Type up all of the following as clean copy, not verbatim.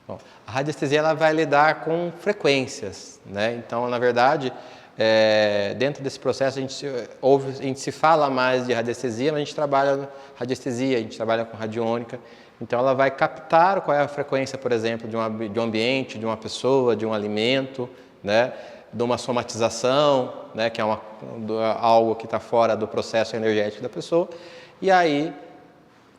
Bom, a radiestesia ela vai lidar com frequências, né? Então, na verdade, dentro desse processo a gente se fala mais de radiestesia, mas a gente trabalha radiestesia, a gente trabalha com radiônica. Então, ela vai captar qual é a frequência, por exemplo, de um ambiente, de uma pessoa, de um alimento, né? De uma somatização, né? Que é algo que está fora do processo energético da pessoa. E aí,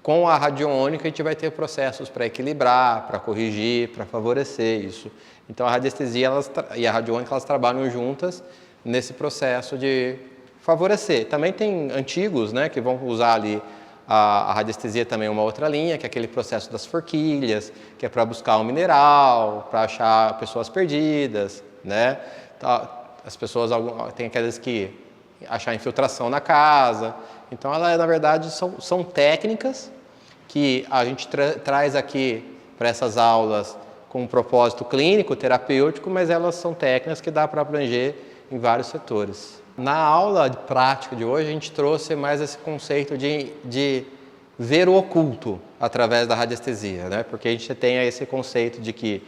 com a radiônica, a gente vai ter processos para equilibrar, para corrigir, para favorecer isso. Então, a radiestesia e a radiônica elas trabalham juntas nesse processo de favorecer. Também tem antigos, né, que vão usar ali a radiestesia também uma outra linha, que é aquele processo das forquilhas, que é para buscar um mineral, para achar pessoas perdidas, né? As pessoas, tem aquelas que achar infiltração na casa. Então, na verdade, são técnicas que a gente traz aqui para essas aulas com um propósito clínico, terapêutico, mas elas são técnicas que dá para abranger em vários setores. Na aula de prática de hoje, a gente trouxe mais esse conceito de ver o oculto através da radiestesia, né? Porque a gente tem esse conceito de que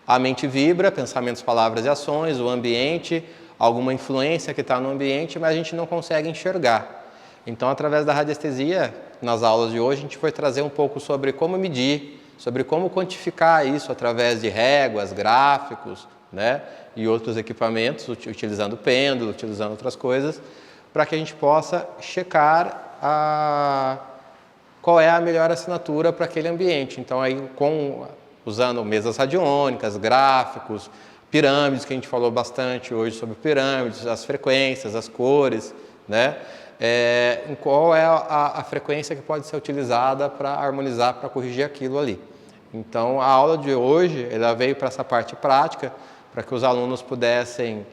a mente vibra, pensamentos, palavras e ações, o ambiente, alguma influência que está no ambiente, mas a gente não consegue enxergar. Então, através da radiestesia, nas aulas de hoje, a gente foi trazer um pouco sobre como medir, sobre como quantificar isso através de réguas, gráficos, né, e outros equipamentos, utilizando pêndulo, utilizando outras coisas, para que a gente possa checar qual é a melhor assinatura para aquele ambiente. Então, aí, usando mesas radiônicas, gráficos, pirâmides, que a gente falou bastante hoje sobre pirâmides, as frequências, as cores, né? Qual é a frequência que pode ser utilizada para harmonizar, para corrigir aquilo ali. Então, a aula de hoje ela veio para essa parte prática, para que os alunos pudessem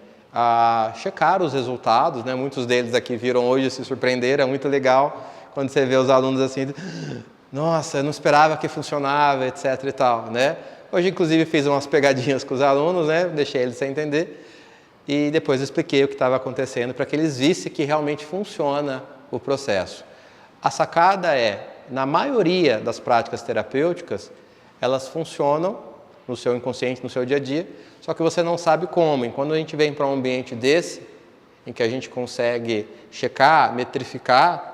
checar os resultados, né? Muitos deles aqui viram hoje, se surpreenderam, é muito legal quando você vê os alunos assim, nossa, eu não esperava que funcionava, etc e tal, né? Hoje, inclusive, fiz umas pegadinhas com os alunos, né? Deixei eles sem entender. E depois expliquei o que estava acontecendo para que eles vissem que realmente funciona o processo. A sacada na maioria das práticas terapêuticas, elas funcionam no seu inconsciente, no seu dia a dia, só que você não sabe como. E quando a gente vem para um ambiente desse, em que a gente consegue checar, metrificar,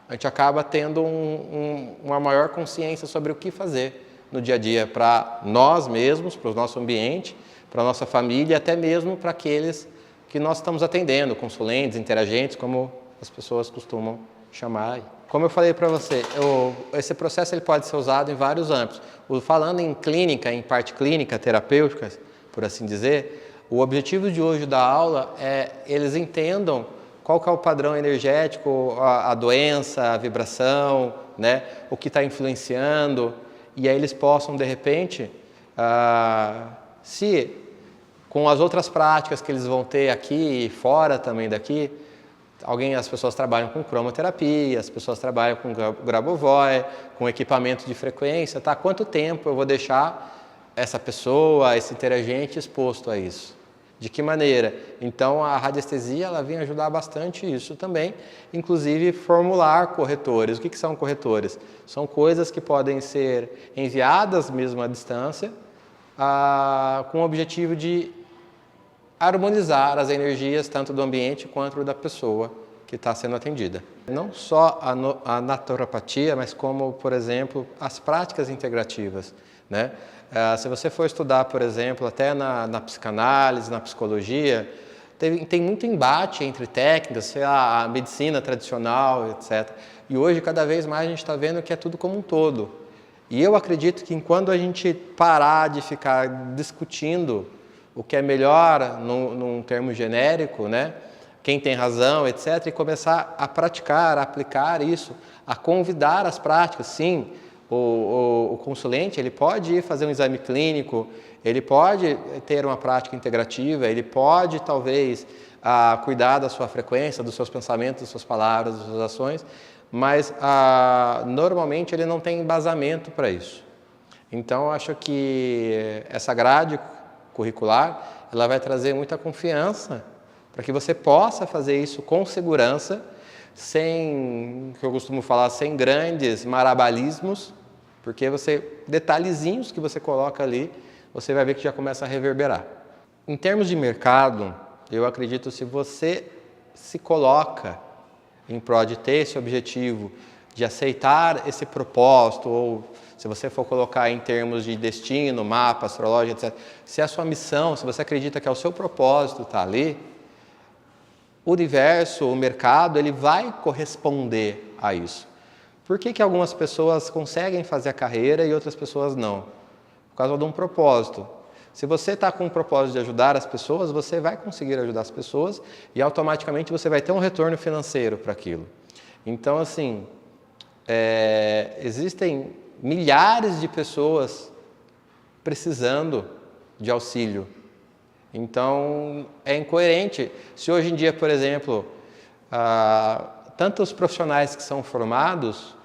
a gente acaba tendo uma maior consciência sobre o que fazer no dia a dia para nós mesmos, para o nosso ambiente, para a nossa família e até mesmo para aqueles que nós estamos atendendo, consulentes, interagentes, como as pessoas costumam chamar. Como eu falei para você, esse processo ele pode ser usado em vários âmbitos. Falando em clínica, em parte clínica, terapêutica, por assim dizer, o objetivo de hoje da aula é eles entendam qual que é o padrão energético, a doença, a vibração, né, o que está influenciando, e aí eles possam, de repente, se com as outras práticas que eles vão ter aqui e fora também daqui, as pessoas trabalham com cromoterapia, as pessoas trabalham com Grabovoi, com equipamento de frequência, tá? Quanto tempo eu vou deixar essa pessoa, esse interagente exposto a isso? De que maneira? Então, a radiestesia ela vem ajudar bastante isso também, inclusive formular corretores. O que são corretores? São coisas que podem ser enviadas mesmo à distância, com o objetivo de harmonizar as energias tanto do ambiente quanto da pessoa que está sendo atendida. Não só a naturopatia, mas como, por exemplo, as práticas integrativas, né? Se você for estudar, por exemplo, até na psicanálise, na psicologia, tem muito embate entre técnicas, sei lá, a medicina tradicional, etc. E hoje, cada vez mais, a gente está vendo que é tudo como um todo. E eu acredito que enquanto a gente parar de ficar discutindo o que é melhor num termo genérico, né? Quem tem razão, etc., e começar a praticar, a aplicar isso, a convidar as práticas, sim. O consulente ele pode ir fazer um exame clínico, ele pode ter uma prática integrativa, ele pode, talvez, cuidar da sua frequência, dos seus pensamentos, das suas palavras, das suas ações, mas normalmente ele não tem embasamento para isso. Então, eu acho que essa grade curricular ela vai trazer muita confiança para que você possa fazer isso com segurança, sem, que eu costumo falar, sem grandes marabalismos, porque detalhezinhos que você coloca ali você vai ver que já começa a reverberar. Em termos de mercado, eu acredito se você se coloca em prol de ter esse objetivo, de aceitar esse propósito, ou se você for colocar em termos de destino, mapa, astrológico, etc., se é a sua missão, se você acredita que é o seu propósito está ali, o universo, o mercado, ele vai corresponder a isso. Por que algumas pessoas conseguem fazer a carreira e outras pessoas não? Por causa de um propósito. Se você está com o propósito de ajudar as pessoas, você vai conseguir ajudar as pessoas e automaticamente você vai ter um retorno financeiro para aquilo. Então, assim, existem milhares de pessoas precisando de auxílio. Então, é incoerente. Se hoje em dia, por exemplo, tantos profissionais que são formados,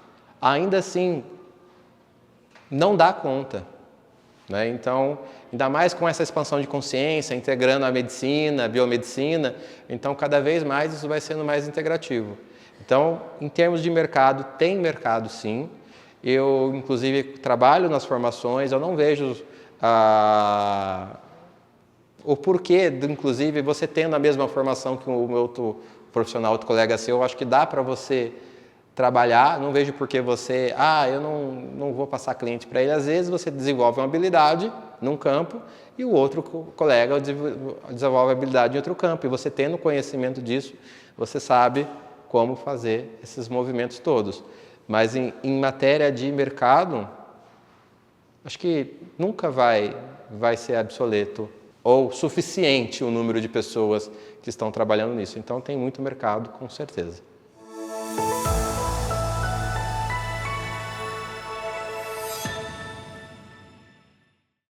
ainda assim, não dá conta. Né? Então, ainda mais com essa expansão de consciência, integrando a medicina, a biomedicina, então cada vez mais isso vai sendo mais integrativo. Então, em termos de mercado, tem mercado sim. Eu, inclusive, trabalho nas formações, eu não vejo o porquê, inclusive, você tendo a mesma formação que o meu outro profissional, outro colega seu, eu acho que dá para você trabalhar, não vejo por que você, eu não vou passar cliente para ele. Às vezes você desenvolve uma habilidade num campo e o outro colega desenvolve habilidade em outro campo. E você tendo conhecimento disso, você sabe como fazer esses movimentos todos. Mas em matéria de mercado, acho que nunca vai ser obsoleto ou suficiente o número de pessoas que estão trabalhando nisso. Então tem muito mercado, com certeza.